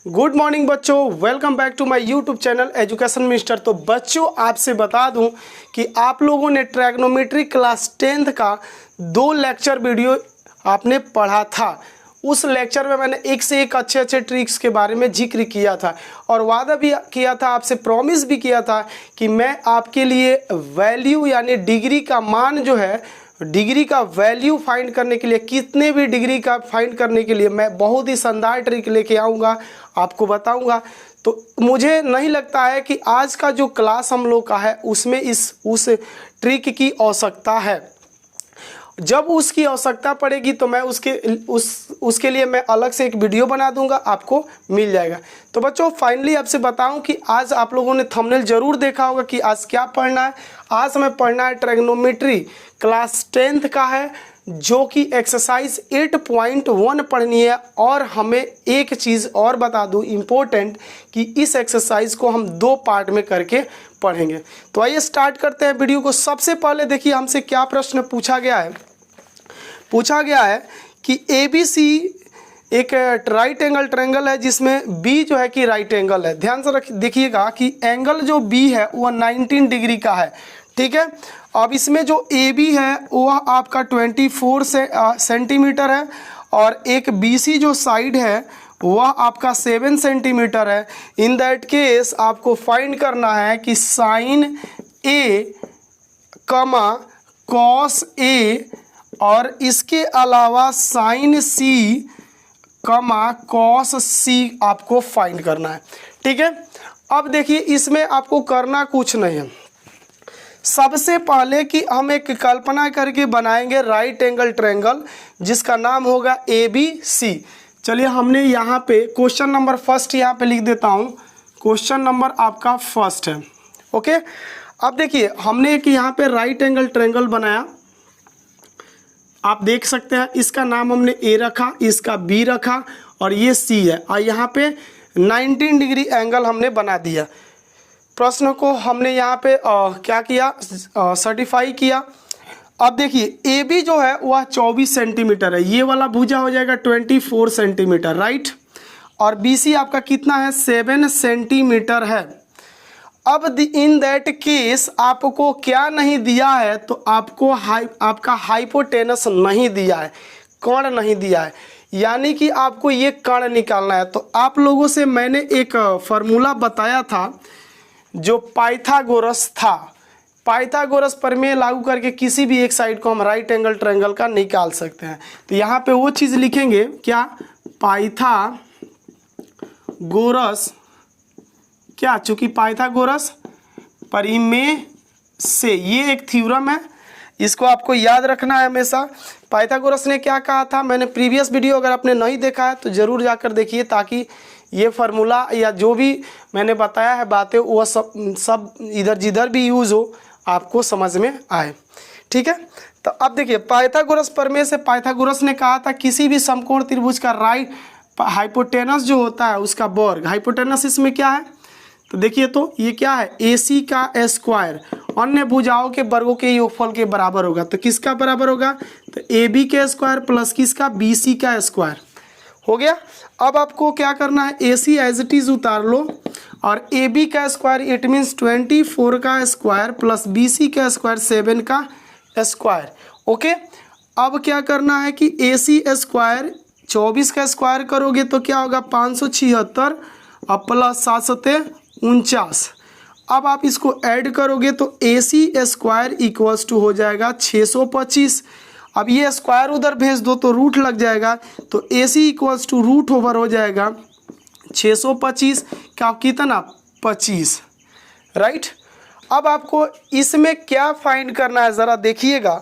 Good morning बच्चों, welcome back to my YouTube channel education mister. तो बच्चों आपसे बता दूं कि आप लोगों ने ट्रैग्नोमेट्री क्लास 10th का 2 लेक्चर वीडियो आपने पढ़ा था। उस लेक्चर में मैंने एक से एक अच्छे अच्छे ट्रिक्स के बारे में जिक्र किया था और वादा भी किया था, आपसे प्रॉमिस भी किया था कि मैं आपके लिए वैल्यू यानी डिग्री का मान जो है, डिग्री का वैल्यू फाइंड करने के लिए, कितने भी डिग्री का फाइंड करने के लिए मैं बहुत ही शानदार ट्रिक लेके आऊँगा, आपको बताऊँगा। तो मुझे नहीं लगता है कि आज का जो क्लास हम लोग का है उसमें उस ट्रिक की आवश्यकता है। जब उसकी आवश्यकता पड़ेगी तो मैं उसके लिए मैं अलग से एक वीडियो बना दूंगा, आपको मिल जाएगा। तो बच्चों फाइनली आपसे बताऊं कि आज आप लोगों ने थंबनेल जरूर देखा होगा कि आज क्या पढ़ना है। आज हमें पढ़ना है ट्रैग्नोमेट्री क्लास 10th का है, जो कि एक्सरसाइज 8.1 पढ़नी है। और हमें एक चीज़ और बता दूं इम्पोर्टेंट, कि इस एक्सरसाइज को हम 2 पार्ट में करके पढ़ेंगे। तो आइए स्टार्ट करते हैं वीडियो को। सबसे पहले देखिए हमसे क्या प्रश्न पूछा गया है। पूछा गया है कि ABC एक राइट एंगल ट्रायंगल है जिसमें B जो है कि राइट एंगल है। ध्यान से देखिएगा कि एंगल जो B है वह 19 डिग्री का है, ठीक है। अब इसमें जो AB है वह आपका 24 सेंटीमीटर है और एक BC जो साइड है वह आपका 7 सेंटीमीटर है। इन दैट केस आपको फाइंड करना है कि साइन A कमा कॉस A और इसके अलावा साइन C कमा कॉस C आपको फाइंड करना है, ठीक है। अब देखिए इसमें आपको करना कुछ नहीं है। सबसे पहले कि हम एक कल्पना करके बनाएंगे राइट एंगल ट्रायंगल जिसका नाम होगा ABC। चलिए हमने यहाँ पे क्वेश्चन नंबर फर्स्ट यहाँ पे लिख देता हूँ। क्वेश्चन नंबर आपका फर्स्ट है, ओके। अब देखिए हमने एक यहाँ पे राइट एंगल ट्रायंगल बनाया, आप देख सकते हैं। इसका नाम हमने A रखा, इसका B रखा और ये C है और यहाँ पे 19 डिग्री एंगल हमने बना दिया। प्रश्न को हमने यहाँ पे क्या किया, सर्टिफाई किया। अब देखिए AB जो है वह 24 सेंटीमीटर है, ये वाला भुजा हो जाएगा 24 सेंटीमीटर, राइट। और BC आपका कितना है, 7 सेंटीमीटर है। अब इन दैट केस आपको क्या नहीं दिया है, तो आपको आपका हाइपोटेनस नहीं दिया है, कर्ण नहीं दिया है, यानी कि आपको ये कर्ण निकालना है। तो आप लोगों से मैंने एक फार्मूला बताया था जो पाइथागोरस था। पाइथागोरस प्रमेय लागू करके किसी भी एक साइड को हम राइट एंगल ट्रायंगल का निकाल सकते हैं। तो यहाँ पे वो चीज़ लिखेंगे क्या, पाइथागोरस क्या, चूंकि पाइथागोरस परिमेय से, ये एक थ्योरम है, इसको आपको याद रखना है हमेशा। पाइथागोरस ने क्या कहा था, मैंने प्रीवियस वीडियो अगर आपने नहीं देखा है तो ज़रूर जाकर देखिए, ताकि ये फार्मूला या जो भी मैंने बताया है बातें वह सब इधर जिधर भी यूज़ हो आपको समझ में आए, ठीक है। तो अब देखिए पाइथागोरस प्रमेय से पाइथागोरस ने कहा था किसी भी समकोण त्रिभुज का राइट हाइपोटेनस जो होता है उसका वर्ग, हाइपोटेनस इसमें क्या है, तो देखिए तो ये क्या है, AC का स्क्वायर अन्य भुजाओं के वर्गों के योगफल के बराबर होगा। तो किसका बराबर होगा, तो AB के स्क्वायर प्लस किसका, BC का स्क्वायर हो गया। अब आपको क्या करना है, AC एज इट इज उतार लो और AB का स्क्वायर इट मीन्स 24 का स्क्वायर प्लस BC का स्क्वायर 7 का स्क्वायर, ओके। अब क्या करना है कि AC स्क्वायर 24 का स्क्वायर करोगे तो क्या होगा, 576 और प्लस 749। अब आप इसको ऐड करोगे तो AC स्क्वायर इक्वल्स टू हो जाएगा 625। अब ये स्क्वायर उधर भेज दो तो रूट लग जाएगा, तो AC equals to root over हो जाएगा 625 का कितना, 25, राइट। अब आपको इसमें क्या फाइंड करना है ज़रा देखिएगा।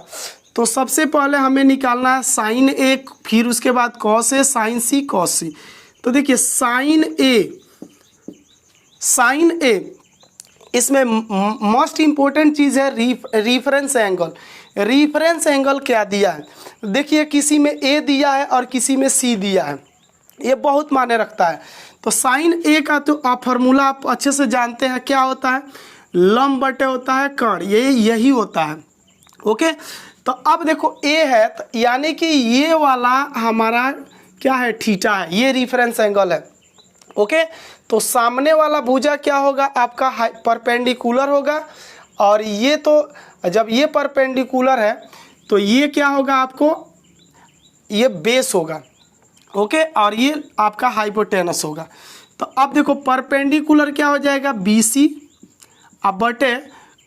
तो सबसे पहले हमें निकालना है साइन A, फिर उसके बाद cos A, sine C, cos C। तो देखिए साइन A इसमें मोस्ट इम्पोर्टेंट चीज़ है रिफरेंस एंगल। रिफरेंस एंगल क्या दिया है, देखिए किसी में A दिया है और किसी में C दिया है, ये बहुत मायने रखता है। तो साइन A का तो आप फार्मूला आप अच्छे से जानते हैं, क्या होता है, लंब बटे होता है कर्ण, यही होता है, ओके। तो अब देखो A है तो यानी कि ये वाला हमारा क्या है, थीटा है, ये रिफरेंस एंगल है। ओके, तो सामने वाला भुजा क्या होगा आपका परपेंडिकुलर होगा, और ये तो जब ये परपेंडिकुलर है तो ये क्या होगा आपको, ये बेस होगा। ओके, और ये आपका हाइपोटेनस होगा। तो अब देखो परपेंडिकुलर क्या हो जाएगा BC, अब बटे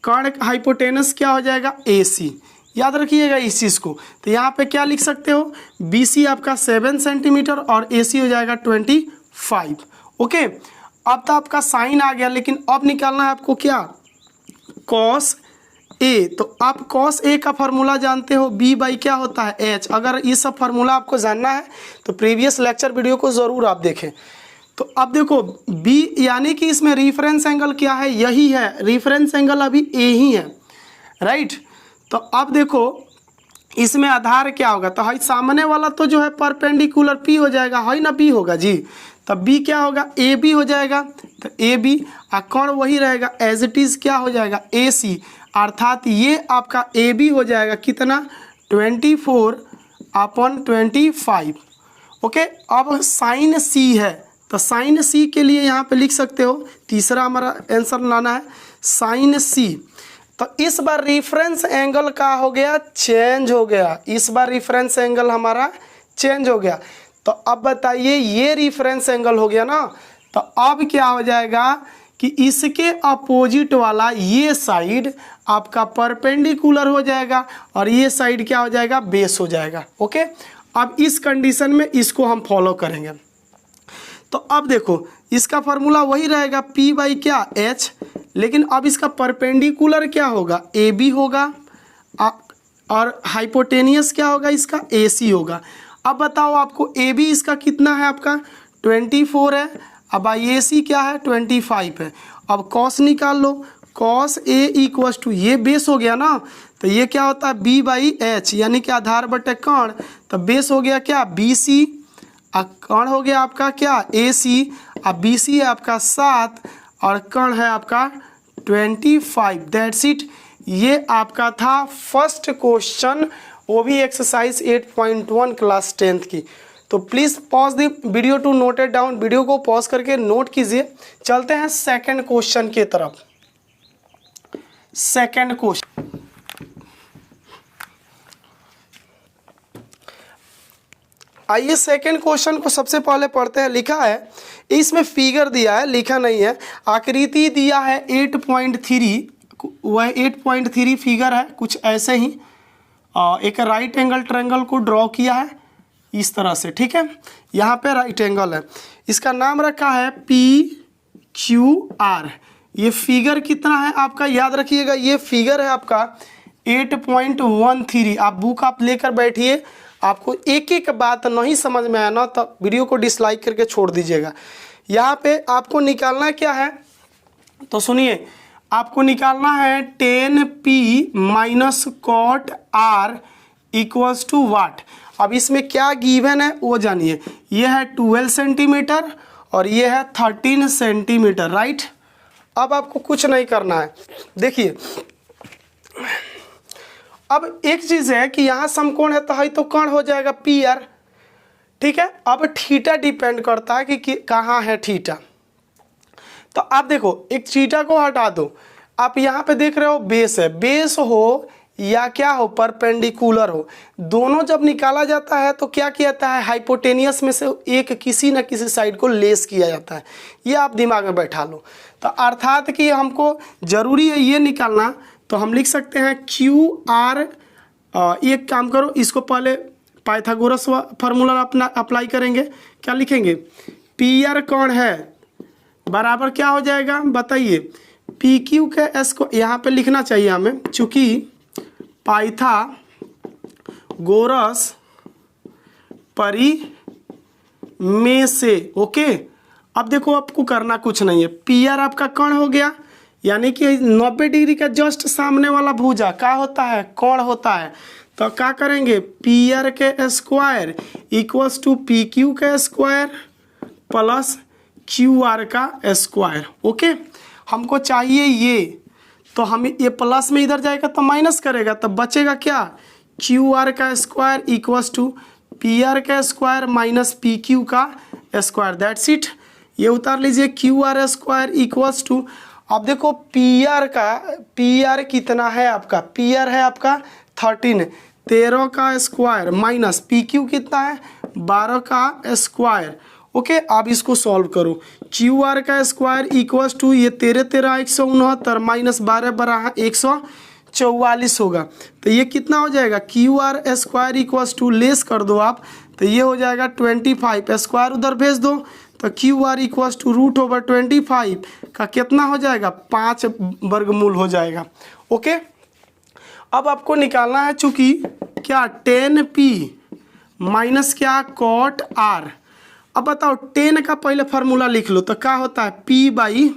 कर्ण हाइपोटेनस क्या हो जाएगा AC। याद रखिएगा इस चीज़ को। तो यहाँ पे क्या लिख सकते हो, BC आपका 7 सेंटीमीटर और AC हो जाएगा 25। ओके, अब तो आपका साइन आ गया, लेकिन अब निकालना है आपको क्या, cos A। तो आप cos A का फार्मूला जानते हो, B बाई क्या होता है H। अगर ये सब फार्मूला आपको जानना है तो प्रीवियस लेक्चर वीडियो को ज़रूर आप देखें। तो अब देखो B यानी कि इसमें रिफरेंस एंगल क्या है, यही है, रिफरेंस एंगल अभी A ही है, राइट। तो अब देखो इसमें आधार क्या होगा, तो हाई सामने वाला तो जो है परपेंडिकुलर P हो जाएगा, है ना, B होगा जी। तब B क्या होगा, AB हो जाएगा। तो AB कौन वही रहेगा एज इट इज़ क्या हो जाएगा AC, अर्थात ये आपका AB हो जाएगा कितना 24/25। ओके, अब साइन C है, तो साइन C के लिए यहाँ पे लिख सकते हो, तीसरा हमारा आंसर लाना है साइन C। तो इस बार रेफरेंस एंगल का हो गया चेंज हो गया, इस बार रेफरेंस एंगल हमारा चेंज हो गया। तो अब बताइए ये रेफरेंस एंगल हो गया ना, तो अब क्या हो जाएगा कि इसके अपोजिट वाला ये साइड आपका परपेंडिकुलर हो जाएगा और ये साइड क्या हो जाएगा, बेस हो जाएगा। ओके, अब इस कंडीशन में इसको हम फॉलो करेंगे। तो अब देखो इसका फार्मूला वही रहेगा P बाई क्या H, लेकिन अब इसका परपेंडिकुलर क्या होगा AB होगा, और हाइपोटेनियस क्या होगा इसका AC होगा। अब बताओ आपको AB इसका कितना है, आपका 24 है, अब AC क्या है 25 है। अब cos निकाल लो, cos A इक्वस टू ये बेस हो गया ना, तो ये क्या होता है B बाई H, यानी कि आधार बटे कर्ण। तो बेस हो गया क्या BC, कर्ण हो गया आपका क्या AC, अब BC है आपका 7 और कर्ण है आपका 25। That's it. ये आपका था फर्स्ट क्वेश्चन, वो भी एक्सरसाइज 8.1 क्लास 10th की। तो please pause the video to note it down, video को पॉज करके नोट कीजिए। चलते हैं सेकंड क्वेश्चन की तरफ। सेकंड क्वेश्चन, आइए सेकंड क्वेश्चन को सबसे पहले पढ़ते हैं। लिखा है, इसमें फिगर दिया है, लिखा नहीं है, आकृति दिया है 8.3, वह 8.3 फिगर है कुछ ऐसे ही। एक राइट एंगल ट्रायंगल को ड्रॉ किया है इस तरह से, ठीक है, यहाँ पे राइट एंगल है, इसका नाम रखा है PQR। ये फिगर कितना है आपका, याद रखिएगा ये फिगर है आपका 8.13। आप बुक आप लेकर बैठिए, आपको एक एक बात नहीं समझ में आया ना तो वीडियो को डिसलाइक करके छोड़ दीजिएगा। यहाँ पे आपको निकालना क्या है, तो सुनिए, आपको निकालना है 10P minus cot R equals to what. अब इसमें क्या गिवन है वो जानिए, ये है 12 सेंटीमीटर और ये है 13 सेंटीमीटर, राइट। अब आपको कुछ नहीं करना है, देखिए अब एक चीज़ है कि यहाँ समकोण है तो कर्ण हो जाएगा PR, ठीक है। अब थीटा डिपेंड करता है कि कहाँ है थीटा। तो आप देखो एक थीटा को हटा दो, आप यहाँ पे देख रहे हो बेस है, बेस हो या क्या हो परपेंडिकुलर हो, दोनों जब निकाला जाता है तो क्या किया जाता है, हाइपोटेनियस में से एक किसी न किसी साइड को लेस किया जाता है। ये आप दिमाग में बैठा लो। तो अर्थात कि हमको ज़रूरी है ये निकालना, तो हम लिख सकते हैं QR। एक काम करो, इसको पहले पाइथागोरस फार्मूला अपना अप्लाई करेंगे। क्या लिखेंगे, PR कौन है बराबर क्या हो जाएगा बताइए, PQ के S को यहाँ पे लिखना चाहिए हमें, चूँकि पाइथागोरस में से। ओके, अब देखो आपको करना कुछ नहीं है, PR आपका कर्ण हो गया, यानी कि 90 डिग्री का जस्ट सामने वाला भुजा क्या होता है, कोण होता है। तो क्या करेंगे, PR के स्क्वायर इक्वल्स टू PQ का स्क्वायर प्लस QR का स्क्वायर। ओके, हमको चाहिए ये, तो हम ये प्लस में इधर जाएगा तो माइनस करेगा, तब बचेगा क्या, QR का स्क्वायर इक्वल्स टू PR का स्क्वायर माइनस PQ का स्क्वायर। That's it. ये उतार लीजिए Q R square equals to, अब देखो पी आर कितना है आपका, पी आर है आपका 13, 13 का स्क्वायर माइनस पी क्यू कितना है 12 का स्क्वायर। ओके, अब इसको सॉल्व करो। क्यू आर का स्क्वायर इक्वल्स टू ये 13 13 169 माइनस 12 12 144 होगा। तो ये कितना हो जाएगा, Q R square equals to less कर दो आप, तो ये हो जाएगा 25, स्क्वायर उधर भेज दो, तो क्यू आर इक्वल्स टू √25 का कितना हो जाएगा 5 वर्गमूल हो जाएगा। ओके, अब आपको निकालना है चूंकि क्या 10p माइनस क्या कॉट आर। अब बताओ 10 का पहले फार्मूला लिख लो, तो क्या होता है p बाई,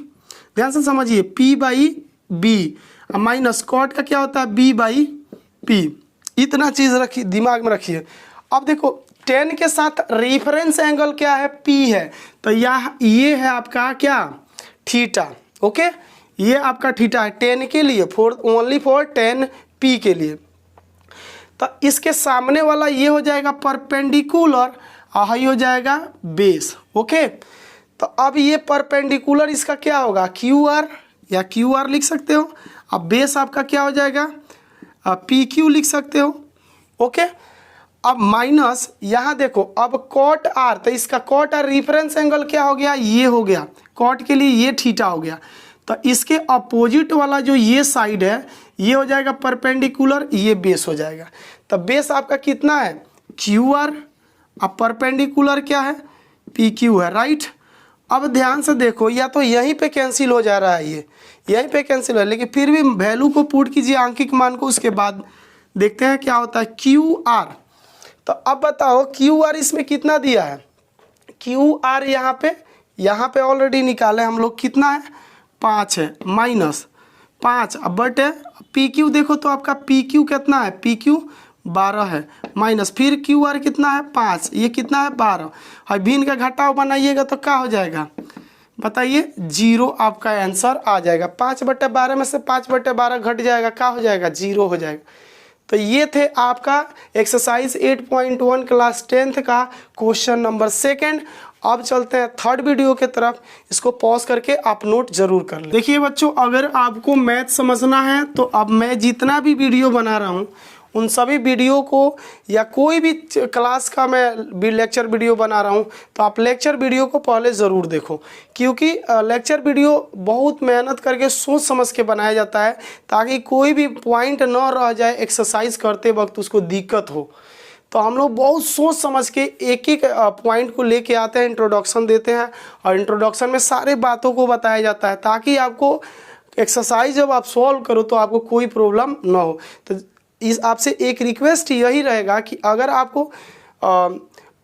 ध्यान से समझिए, p by B minus cot का क्या होता है b बाई p। इतना चीज़ रखिए, दिमाग में रखिए। अब देखो 10 के साथ रेफरेंस एंगल क्या है p है, तो ये है आपका क्या थीटा। ओके, ये आपका थीटा है 10 के लिए, ओनली फॉर 10p के लिए। तो इसके सामने वाला ये हो जाएगा परपेंडिकुलर और ये हो जाएगा बेस। ओके, तो अब ये परपेंडिकुलर इसका क्या होगा क्यू आर, या क्यू आर लिख सकते हो। अब बेस आपका क्या हो जाएगा पी क्यू लिख सकते हो। ओके, अब माइनस यहाँ देखो, अब कॉट आर, तो इसका कॉट आर रेफरेंस एंगल क्या हो गया, ये हो गया, कॉट के लिए ये थीटा हो गया। तो इसके अपोजिट वाला जो ये साइड है ये हो जाएगा परपेंडिकुलर, ये बेस हो जाएगा। तो बेस आपका कितना है क्यू आर, अब परपेंडिकुलर क्या है पी क्यू है, राइट। अब ध्यान से देखो, या तो यहीं पे कैंसिल हो जा रहा है, ये यहीं पे कैंसिल है, लेकिन फिर भी वैल्यू को पुट कीजिए आंकिक मान को, उसके बाद देखते हैं क्या होता है क्यू आर। तो अब बताओ क्यू आर इसमें कितना दिया है, क्यू आर यहाँ पे ऑलरेडी निकाले हम लोग, कितना है 5 है, माइनस 5, अब बट पी क्यू देखो तो आपका पी क्यू कितना है, पी क्यू 12 है, माइनस फिर क्यू आर कितना है 5, ये कितना है 12, और भिन्न का घटाव बनाइएगा तो क्या हो जाएगा बताइए, 0 आपका आंसर आ जाएगा। 5/12 में से 5/12 घट जाएगा, क्या हो जाएगा 0 हो जाएगा। तो ये थे आपका एक्सरसाइज 8.1 क्लास 10th का क्वेश्चन नंबर 2। अब चलते हैं थर्ड वीडियो के तरफ, इसको पॉज करके आप नोट जरूर कर लें। देखिए बच्चों, अगर आपको मैथ समझना है तो अब मैं जितना भी वीडियो बना रहा हूँ उन सभी वीडियो को, या कोई भी क्लास का मैं भी लेक्चर वीडियो बना रहा हूँ, तो आप लेक्चर वीडियो को पहले ज़रूर देखो, क्योंकि लेक्चर वीडियो बहुत मेहनत करके सोच समझ के बनाया जाता है, ताकि कोई भी पॉइंट न रह जाए एक्सरसाइज करते वक्त उसको दिक्कत हो। तो हम लोग बहुत सोच समझ के एक एक पॉइंट को लेके आते हैं, इंट्रोडक्शन देते हैं, और इंट्रोडक्शन में सारे बातों को बताया जाता है, ताकि आपको एक्सरसाइज जब आप सॉल्व करो तो आपको कोई प्रॉब्लम ना हो। तो इस आपसे एक रिक्वेस्ट यही रहेगा कि अगर आपको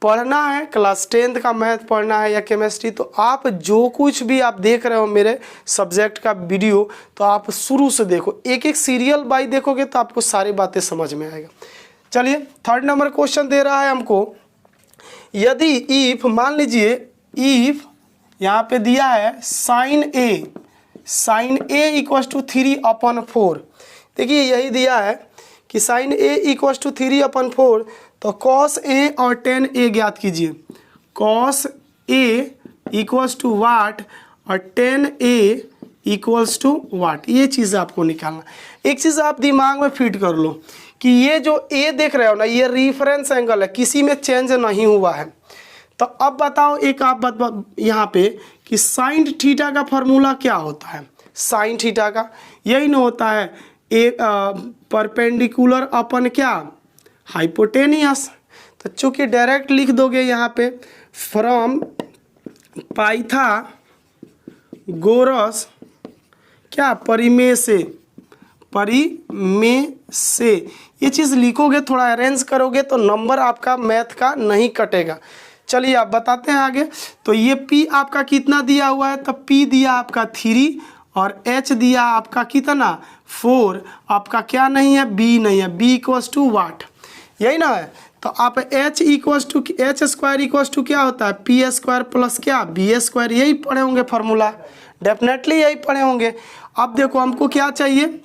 पढ़ना है, क्लास 10th का मैथ पढ़ना है या केमिस्ट्री, तो आप जो कुछ भी आप देख रहे हो मेरे सब्जेक्ट का वीडियो, तो आप शुरू से देखो, एक एक सीरियल बाई देखोगे तो आपको सारी बातें समझ में आएगा। चलिए, थर्ड नंबर क्वेश्चन दे रहा है हमको, यदि इफ, मान लीजिए इफ यहाँ पे दिया है साइन ए इक्वल टू 3/4। देखिए यही दिया है कि साइन ए इक्वल टू 3/4, तो कॉस ए और tan ए ज्ञात कीजिए। Cos A equals to what और tan ए इक्वल्स टू वाट, ये चीज़ आपको निकालना। एक चीज़ आप दिमाग में फिट कर लो कि ये जो ए देख रहे हो ना, ये रेफरेंस एंगल है, किसी में चेंज नहीं हुआ है। तो अब बताओ एक आप यहाँ पे कि साइन थीटा का फॉर्मूला क्या होता है, साइन थीटा का यही ना होता है ए परपेंडिकुलर अपन क्या हाइपोटेनियस। तो चूंकि डायरेक्ट लिख दोगे यहाँ पे फ्रॉम पाइथागोरस क्या परिमेय से, ये चीज़ लिखोगे, थोड़ा अरेंज करोगे तो नंबर आपका मैथ का नहीं कटेगा। चलिए आप बताते हैं आगे। तो ये P आपका कितना दिया हुआ है, तो P दिया आपका 3 और H दिया आपका कितना 4, आपका क्या नहीं है B नहीं है, B इक्वल्स टू वाट, यही ना है। तो आप H equals to H square equals to क्या होता है P स्क्वायर प्लस क्या B स्क्वायर, यही पढ़े होंगे फार्मूला, डेफिनेटली यही पढ़े होंगे। अब देखो हमको क्या चाहिए,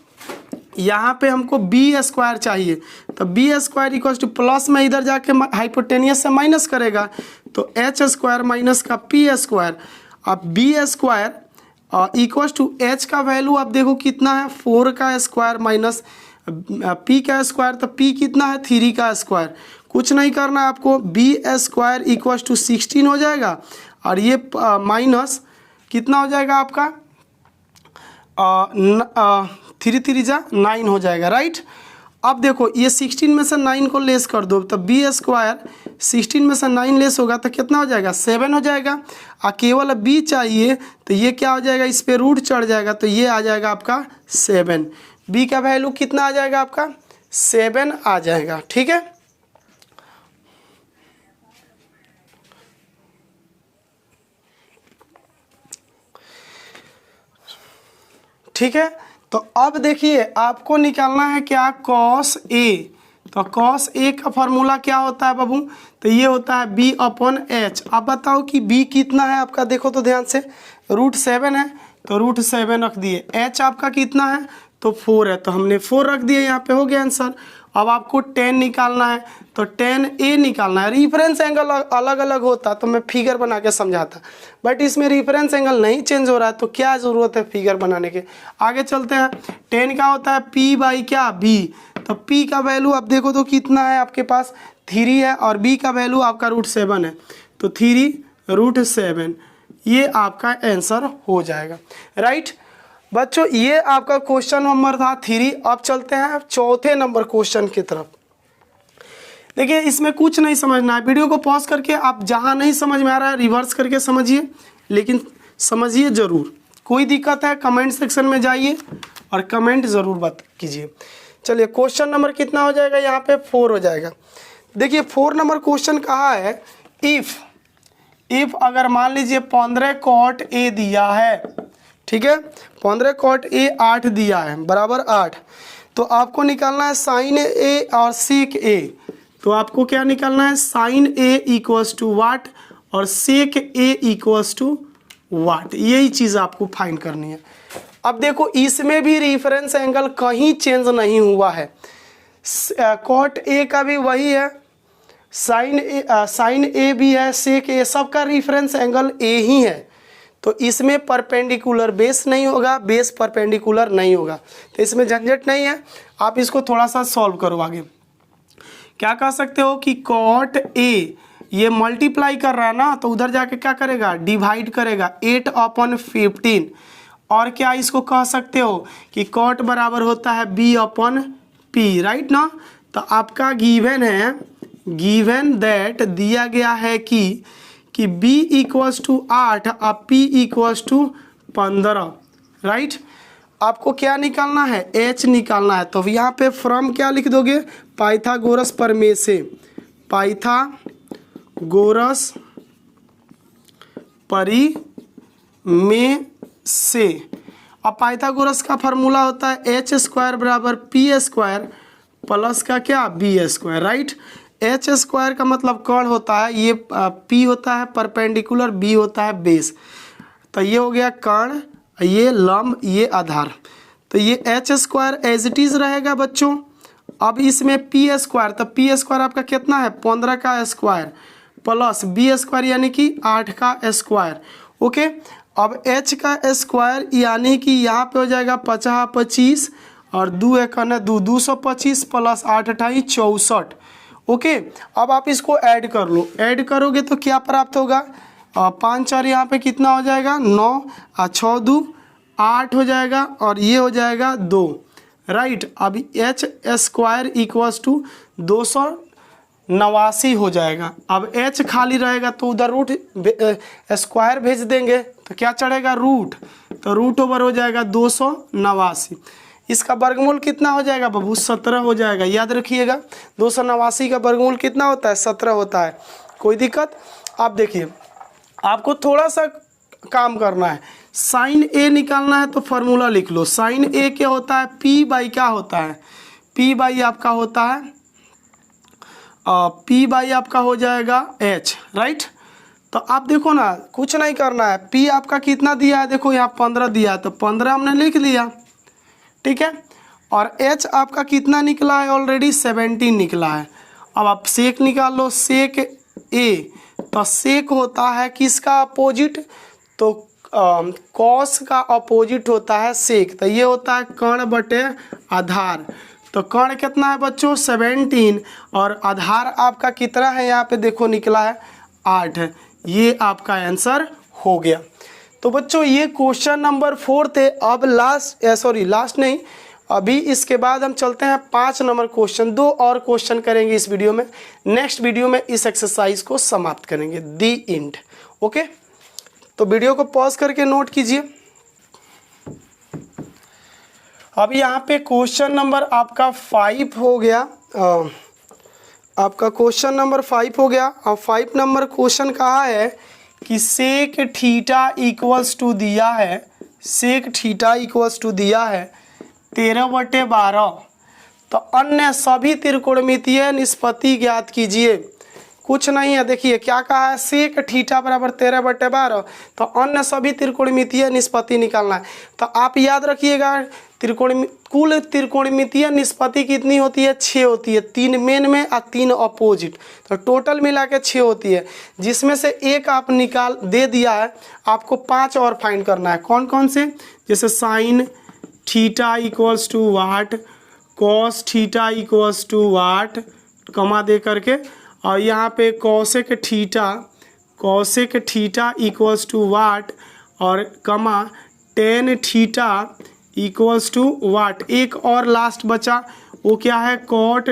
यहाँ पे हमको B स्क्वायर चाहिए, तो B square equals to plus में इधर जाके हाइपोटेनियस से माइनस करेगा, तो H स्क्वायर माइनस का P स्क्वायर। अब B square equal to H का वैल्यू आप देखो कितना है 4 का स्क्वायर माइनस पी का स्क्वायर, तो पी कितना है 3 का स्क्वायर। कुछ नहीं करना है आपको, बी स्क्वायर इक्वल टू 16 हो जाएगा और ये माइनस कितना हो जाएगा आपका 3 3 जा 9 हो जाएगा, राइट। अब देखो ये 16 में से 9 को लेस कर दो, तो बी स्क्वायर 16 में से 9 लेस होगा तो कितना हो जाएगा 7 हो जाएगा। और केवल बी चाहिए तो ये क्या हो जाएगा, इस पे रूट चढ़ जाएगा तो ये आ जाएगा आपका 7। बी का वैल्यू कितना आ जाएगा आपका 7 आ जाएगा, ठीक है। ठीक है, तो अब देखिए आपको निकालना है क्या कॉस ए। तो कॉस ए का फॉर्मूला क्या होता है बाबू, तो ये होता है बी अपॉन एच। अब बताओ कि बी कितना है आपका, देखो तो ध्यान से, √7 है तो √7 रख दिए। एच आपका कितना है तो 4 है तो हमने 4 रख दिए, यहाँ पे हो गया आंसर। अब आपको tan निकालना है तो tan A निकालना है। रेफरेंस एंगल अलग अलग होता तो मैं फिगर बना के समझाता, बट इसमें रेफरेंस एंगल नहीं चेंज हो रहा है तो क्या ज़रूरत है फिगर बनाने के। आगे चलते हैं। tan क्या होता है P बाई क्या B, तो P का वैल्यू आप देखो तो कितना है आपके पास 3 है और B का वैल्यू आपका √7 है तो 3 √7, ये आपका आंसर हो जाएगा, राइट। बच्चों ये आपका क्वेश्चन नंबर था 3। अब चलते हैं चौथे नंबर क्वेश्चन की तरफ। देखिए इसमें कुछ नहीं समझना है, वीडियो को पॉज करके आप जहां नहीं समझ में आ रहा है रिवर्स करके समझिए, लेकिन समझिए ज़रूर। कोई दिक्कत है कमेंट सेक्शन में जाइए और कमेंट ज़रूर बात कीजिए। चलिए क्वेश्चन नंबर कितना हो जाएगा, यहाँ पे 4 हो जाएगा। देखिए 4 नंबर क्वेश्चन कहा है, इफ़ अगर मान लीजिए 15 cot A दिया है, ठीक है, 15 cot A 8 दिया है बराबर 8, तो आपको निकालना है साइन A और सेक A। तो आपको क्या निकालना है, sign A equals to what और सेक A इक्वल्स टू वाट, यही चीज़ आपको फाइंड करनी है। अब देखो इसमें भी रेफरेंस एंगल कहीं चेंज नहीं हुआ है, cot A का भी वही है, साइन A भी है, सेक A, सबका रेफरेंस एंगल A ही है। तो इसमें परपेंडिकुलर बेस नहीं होगा, बेस परपेंडिकुलर नहीं होगा, तो इसमें झंझट नहीं है। आप इसको थोड़ा सा सॉल्व करो। आगे क्या कह सकते हो कि cot A ये मल्टीप्लाई कर रहा है ना, तो उधर जाके क्या करेगा, डिवाइड करेगा 8/15। और क्या इसको कह सकते हो कि cot बराबर होता है B/P, राइट ना। तो आपका गिवन है, गिवन दैट दिया गया है कि B इक्वल्स टू 8 और P इक्वल्स टू 15, राइट। आपको क्या निकालना है, H निकालना है। तो यहाँ पे फ्रॉम क्या लिख दोगे, पाइथागोरस प्रमेय से, पाइथागोरस परिमेय से। अब पाइथागोरस का फार्मूला होता है H² बराबर P² प्लस का क्या B², राइट। H² का मतलब कर्ण होता है, ये P होता है परपेंडिकुलर, B होता है बेस, तो ये हो गया कर्ण, ये लंब, ये आधार। तो ये H² एज इट इज़ रहेगा बच्चों। अब इसमें P² तो P² आपका कितना है 15 का स्क्वायर प्लस B² यानी कि 8 का स्क्वायर, ओके। अब H का स्क्वायर यानी कि यहाँ पे हो जाएगा 50 25 और 2 1 2 225 प्लस 8 28 64, ओके। अब आप इसको ऐड कर लो, ऐड करोगे तो क्या प्राप्त होगा, 5 4 यहाँ पे कितना हो जाएगा 9 और 6 2 8 हो जाएगा और ये हो जाएगा 2, राइट। अब H² इक्वल्स टू 289 हो जाएगा। अब H खाली रहेगा तो उधर रूट स्क्वायर भेज देंगे तो क्या चढ़ेगा रूट, तो रूट ओवर हो जाएगा 289। इसका वर्गमूल कितना हो जाएगा बाबू 17 हो जाएगा, याद रखिएगा 289 का वर्गमूल कितना होता है 17 होता है। कोई दिक्कत। आप देखिए आपको थोड़ा सा काम करना है, साइन A निकालना है तो फार्मूला लिख लो। साइन A क्या होता है, P बाई क्या होता है, P बाई आपका होता है P बाई आपका हो जाएगा H, राइट। तो आप देखो ना कुछ नहीं करना है, P आपका कितना दिया है, देखो यहाँ 15 दिया है तो 15 हमने लिख लिया, ठीक है। और H आपका कितना निकला है, ऑलरेडी 17 निकला है। अब आप सेक निकाल लो, सेक A, तो सेक होता है किसका अपोजिट, तो कॉस का अपोजिट होता है सेक, तो ये होता है कर्ण बटे आधार। तो कर्ण कितना है बच्चों 17 और आधार आपका कितना है यहाँ पे देखो निकला है 8। ये आपका आंसर हो गया। तो बच्चों ये क्वेश्चन नंबर 4 थे। अब लास्ट नहीं, अभी इसके बाद हम चलते हैं 5 नंबर क्वेश्चन। 2 और क्वेश्चन करेंगे इस वीडियो में। नेक्स्ट वीडियो में इस एक्सरसाइज को समाप्त करेंगे, दी एंड। ओके, तो वीडियो को पॉज करके नोट कीजिए। अब यहाँ पे क्वेश्चन नंबर आपका 5 हो गया। आपका क्वेश्चन नंबर 5 हो गया। अब 5 नंबर क्वेश्चन कहा है कि सेक थीटा इक्वल्स टू दिया है, सेक थीटा इक्वल्स टू दिया है 13/12। तो अन्य सभी त्रिकोणमितीय निष्पत्ति ज्ञात कीजिए। कुछ नहीं है, देखिए क्या कहा है, सेक थीटा बराबर 13/12। तो अन्य सभी त्रिकोणमितीय निष्पत्ति निकालना है। तो आप याद रखिएगा कुल त्रिकोणमितीय निष्पत्ति कितनी होती है, 6 होती है, 3 मेन में और 3 अपोजिट। तो टोटल मिला के 6 होती है, जिसमें से एक आप निकाल दे दिया है। आपको 5 और फाइंड करना है। कौन कौन से, जैसे sine theta equals to what, cos theta equals to what, comma दे करके, और यहाँ पे cosec theta equals to what और comma tan theta equals to what. एक और लास्ट बचा, वो क्या है, cot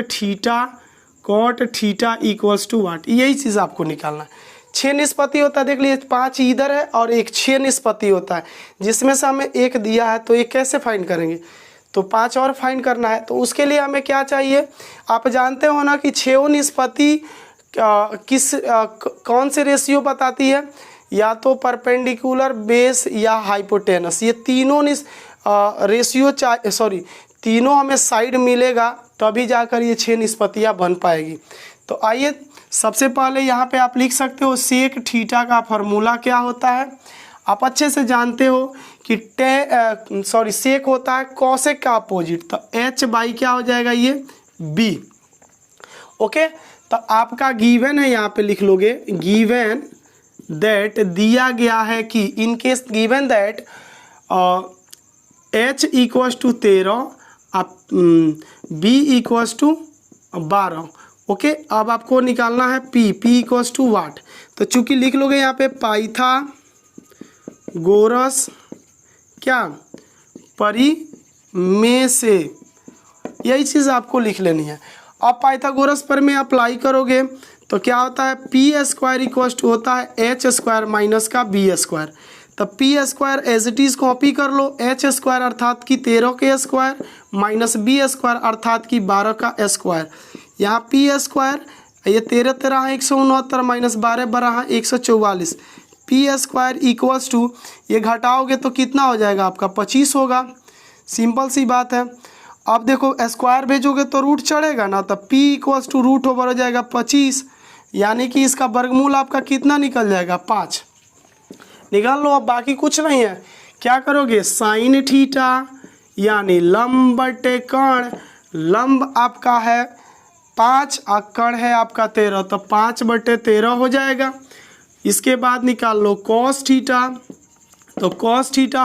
theta equals to what. यही चीज़ आपको निकालना है। 6 निष्पत्ति होता है, देख लीजिए 5 इधर है और एक 6 निष्पत्ति होता है, जिसमें से हमें एक दिया है। तो ये कैसे फाइंड करेंगे, तो 5 और फाइंड करना है। तो उसके लिए हमें क्या चाहिए, आप जानते हो ना कि 6 निष्पत्ति कौन से रेशियो बताती है, या तो परपेंडिकुलर, बेस या हाइपोटेनस। ये तीनों रेशियो तीनों हमें साइड मिलेगा, तभी जाकर ये 6 निष्पत्तियाँ बन पाएगी। तो आइए सबसे पहले यहाँ पे आप लिख सकते हो सेक थीटा का फॉर्मूला क्या होता है। आप अच्छे से जानते हो कि सेक होता है कॉसेक का अपोजिट। तो h बाई क्या हो जाएगा, ये b। ओके, तो आपका गिवन है, यहाँ पे लिख लोगे गिवन दैट, दिया गया है कि in case given that h equals to 13 b equals to 12। Okay, अब आपको निकालना है p इक्वल्स टू वाट। तो चूंकि लिख लोगे यहाँ पे पाइथागोरस क्या परिमेय से, यही चीज़ आपको लिख लेनी है। अब पाइथागोरस पर में अप्लाई करोगे तो क्या होता है, पी स्क्वायर इक्वल्स टू होता है एच स्क्वायर माइनस का बी स्क्वायर। तो P square as it is copy कर लो, एच स्क्वायर अर्थात कि 13 के स्क्वायर माइनस बी स्क्वायर अर्थात कि 12 का स्क्वायर। यहाँ पी स्क्वायर, ये 13 13 है 169 माइनस 12 12 है 144। पी स्क्वायर इक्वल्स टू, ये घटाओगे तो कितना हो जाएगा आपका 25 होगा। सिंपल सी बात है। अब देखो स्क्वायर भेजोगे तो रूट चढ़ेगा ना, तो p equals to root over हो जाएगा 25, यानी कि इसका वर्गमूल आपका कितना निकल जाएगा 5। निकाल लो, अब बाकी कुछ नहीं है। क्या करोगे, साइन थीटा यानी लंब बटे कर्ण, लंब आपका है 5 और कर्ण है आपका 13, तो 5/13 हो जाएगा। इसके बाद निकाल लो कॉस थीटा। तो कॉस थीटा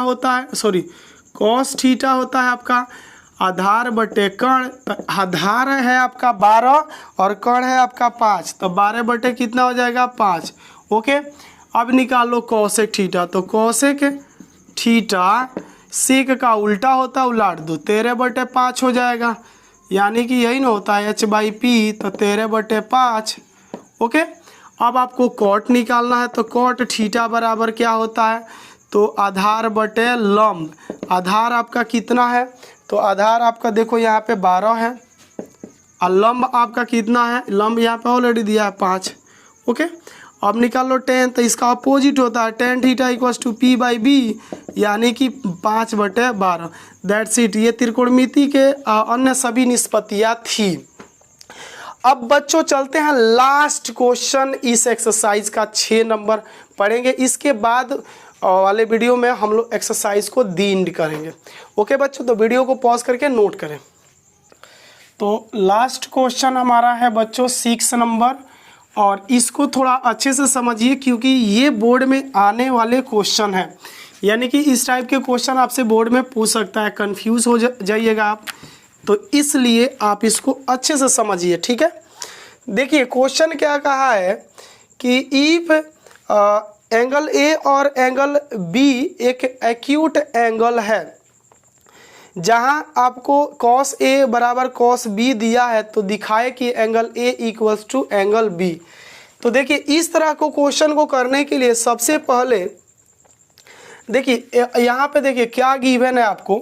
होता है आपका आधार बटे कर्ण। आधार है आपका 12 और कर्ण है आपका 5, तो 12 बटे कितना हो जाएगा 5। ओके, अब निकालो कॉसेक थीटा। तो कॉसेक थीटा सेक का उल्टा होता है, उलाट दो, 13/5 हो जाएगा, यानी कि यही ना होता है h/p, तो 13/5। ओके, अब आपको कॉट निकालना है। तो कॉट थीटा बराबर क्या होता है, तो आधार बटे लंब। आधार आपका कितना है, तो आधार आपका देखो यहाँ पे 12 है और लंब आपका कितना है, लंब यहाँ पे ऑलरेडी दिया है 5। ओके, अब निकाल लो टेन, तो इसका अपोजिट होता है ten theta equals to p/b, यानी कि 5/12। That's it. ये त्रिकोणमिति के अन्य सभी निष्पत्तियाँ थी। अब बच्चों चलते हैं लास्ट क्वेश्चन इस एक्सरसाइज का, 6 नंबर पढ़ेंगे। इसके बाद वाले वीडियो में हम लोग एक्सरसाइज को एंड करेंगे। ओके बच्चों, तो वीडियो को पॉज करके नोट करें। तो लास्ट क्वेश्चन हमारा है बच्चों 6 नंबर, और इसको थोड़ा अच्छे से समझिए क्योंकि ये बोर्ड में आने वाले क्वेश्चन हैं, यानी कि इस टाइप के क्वेश्चन आपसे बोर्ड में पूछ सकता है, कंफ्यूज हो जाइएगा आप, तो इसलिए आप इसको अच्छे से समझिए, ठीक है। देखिए क्वेश्चन क्या कहा है कि इफ एंगल ए और एंगल बी एक एक्यूट एंगल है, जहां आपको cos A बराबर cos B दिया है, तो दिखाए कि angle A equals to angle B। तो देखिए इस तरह को क्वेश्चन को करने के लिए सबसे पहले देखिए यहाँ पे देखिए क्या गिवन है आपको,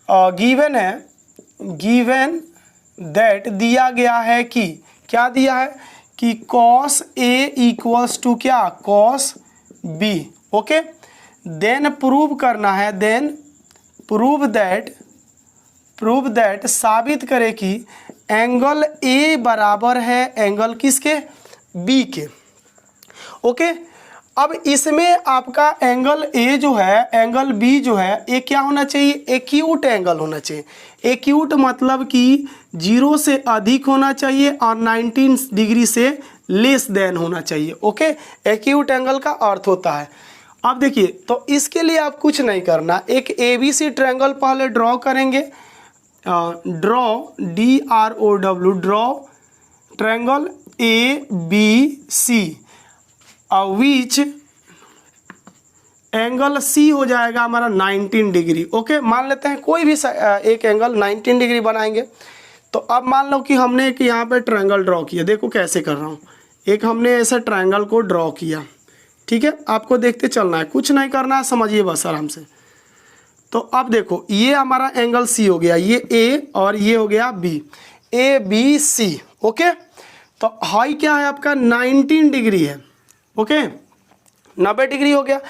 गिवन है, गिवन दैट दिया गया है कि क्या दिया है कि cos A इक्वल्स टू क्या cos B। Okay, then prove करना है, देन प्रूव दैट साबित करे कि एंगल A बराबर है एंगल किसके, B के। ओके, अब इसमें आपका एंगल A जो है, एंगल B जो है, ये क्या होना चाहिए, एक्यूट एंगल होना चाहिए। एक्यूट मतलब कि 0 से अधिक होना चाहिए और 19 डिग्री से लेस देन होना चाहिए। ओके, एक्यूट एंगल का अर्थ होता है। अब देखिए, तो इसके लिए आप कुछ नहीं करना, एक ABC ट्रायंगल पहले ड्रॉ करेंगे, draw DROW, draw triangle ABC which angle C हो जाएगा हमारा 19 डिग्री। ओके, मान लेते हैं कोई भी एक एंगल 19 डिग्री बनाएंगे। तो अब मान लो कि हमने एक यहाँ पे ट्रायंगल ड्रॉ किया, देखो कैसे कर रहा हूँ, एक हमने ऐसे ट्रायंगल को ड्रॉ किया, ठीक है, आपको देखते चलना है, कुछ नहीं करना है, समझिए बस आराम से। तो अब देखो ये हमारा एंगल C हो गया, ये A और ये हो गया B, ABC। ओके, तो हाई क्या है आपका 19 डिग्री है। ओके, 90 डिग्री हो गया।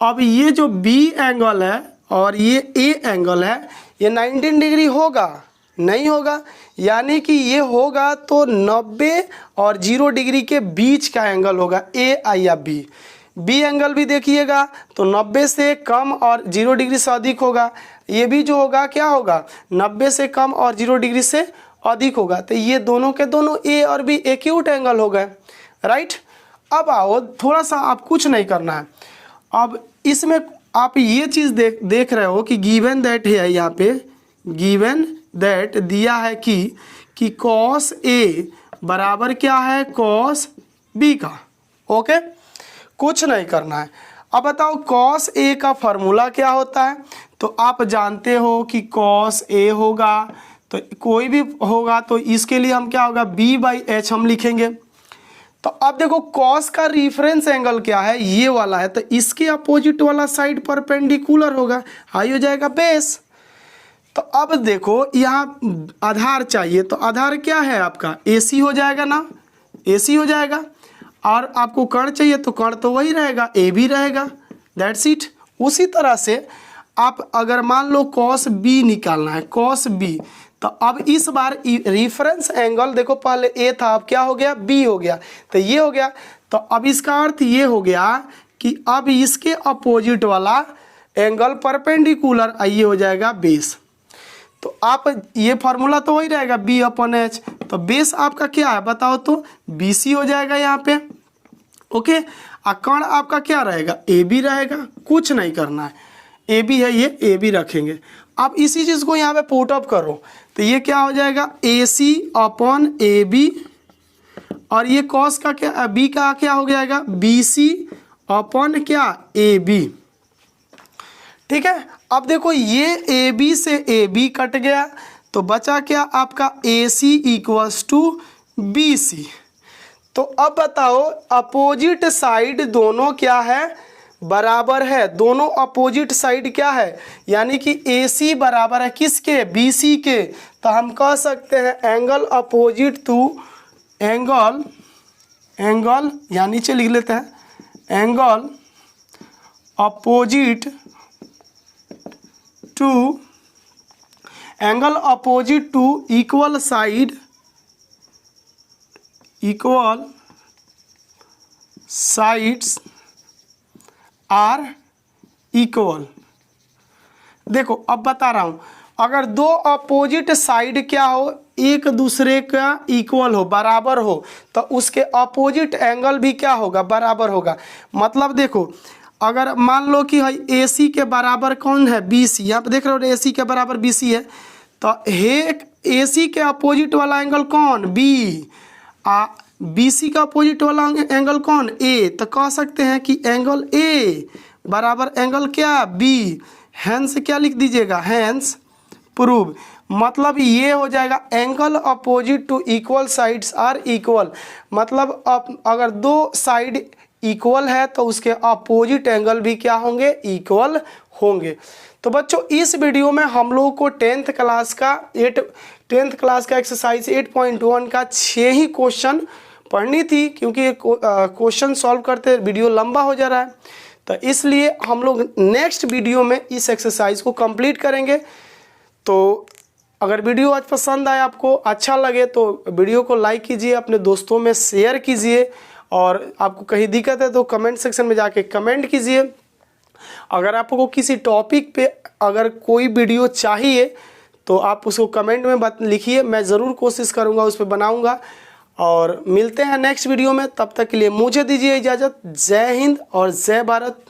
अब ये जो B एंगल है और ये A एंगल है, ये 19 डिग्री होगा, नहीं होगा, यानी कि ये होगा तो 90 और 0 डिग्री के बीच का एंगल होगा A या B। B एंगल भी देखिएगा तो 90 से कम और 0 डिग्री से अधिक होगा, ये भी जो होगा क्या होगा 90 से कम और 0 डिग्री से अधिक होगा। तो ये दोनों के दोनों A और B एक्यूट एंगल हो गए, राइट। अब आओ, थोड़ा सा आप कुछ नहीं करना है, अब इसमें आप ये चीज़ देख रहे हो कि गिवन दैट है, यहाँ पे गिवन दैट दिया है कि cos A बराबर क्या है cos B का। ओके, कुछ नहीं करना है। अब बताओ cos A का फॉर्मूला क्या होता है, तो आप जानते हो कि cos A होगा, तो कोई भी होगा तो इसके लिए हम क्या होगा B/H हम लिखेंगे। तो अब देखो cos का रिफरेंस एंगल क्या है, ये वाला है, तो इसके अपोजिट वाला साइड परपेंडिकुलर होगा, हाई हो जाएगा बेस। तो अब देखो यहाँ आधार चाहिए, तो आधार क्या है आपका AC हो जाएगा ना, AC हो जाएगा, और आपको कर्ण चाहिए तो कर्ण तो वही रहेगा, AB रहेगा, दैट्स इट। उसी तरह से आप अगर मान लो cos B निकालना है, cos B, तो अब इस बार रिफरेंस एंगल देखो, पहले A था, अब क्या हो गया B हो गया, तो ये हो गया। तो अब इसका अर्थ ये हो गया कि अब इसके अपोजिट वाला एंगल परपेंडिकुलर, ये हो जाएगा बेस। तो आप ये फार्मूला तो वही रहेगा B/H, तो बेस आपका क्या है बताओ, तो BC हो जाएगा यहाँ पे। ओके, कर्ण आपका क्या रहेगा AB रहेगा, कुछ नहीं करना है, AB है, ये AB रखेंगे। आप इसी चीज़ को यहाँ पे पुट अप करो, तो ये क्या हो जाएगा AC/AB, और ये cos का क्या B का क्या हो जाएगा BC/ क्या AB, ठीक है। अब देखो ये AB से AB कट गया, तो बचा क्या आपका AC इक्वल्स टू BC। तो अब बताओ अपोजिट साइड दोनों क्या है बराबर है, दोनों अपोजिट साइड क्या है, यानी कि AC बराबर है किसके BC के। तो हम कह सकते हैं एंगल अपोजिट टू एंगल यहाँ नीचे लिख लेते हैं, angle opposite to equal sides are equal. देखो अब बता रहा हूँ, अगर दो अपोजिट साइड क्या हो, एक दूसरे का इक्वल हो, बराबर हो, तो उसके अपोजिट एंगल भी क्या होगा, बराबर होगा। मतलब देखो, अगर मान लो कि ए सी के बराबर कौन है, बी सी, यहाँ पे देख रहे हो ए सी के बराबर बी सी है, तो ए सी के अपोजिट वाला एंगल कौन, बी, बी सी का अपोजिट वाला एंगल कौन, ए। तो कह सकते हैं कि एंगल ए बराबर एंगल क्या, बी। हैंस क्या लिख दीजिएगा, हैंस प्रूव। मतलब ये हो जाएगा angle opposite to equal sides are equal. मतलब अगर दो साइड इक्वल है तो उसके अपोजिट एंगल भी क्या होंगे, इक्वल होंगे। तो बच्चों इस वीडियो में हम लोगों को टेंथ क्लास का एक्सरसाइज 8.1 का 6 ही क्वेश्चन पढ़नी थी, क्योंकि क्वेश्चन सॉल्व करते वीडियो लंबा हो जा रहा है, तो इसलिए हम लोग नेक्स्ट वीडियो में इस एक्सरसाइज को कंप्लीट करेंगे। तो अगर वीडियो आज पसंद आए, आपको अच्छा लगे, तो वीडियो को लाइक कीजिए, अपने दोस्तों में शेयर कीजिए, और आपको कहीं दिक्कत है तो कमेंट सेक्शन में जाके कमेंट कीजिए। अगर आपको किसी टॉपिक पे अगर कोई वीडियो चाहिए तो आप उसको कमेंट में लिखिए, मैं ज़रूर कोशिश करूँगा उस पर बनाऊँगा। और मिलते हैं नेक्स्ट वीडियो में, तब तक के लिए मुझे दीजिए इजाज़त। जय हिंद और जय भारत।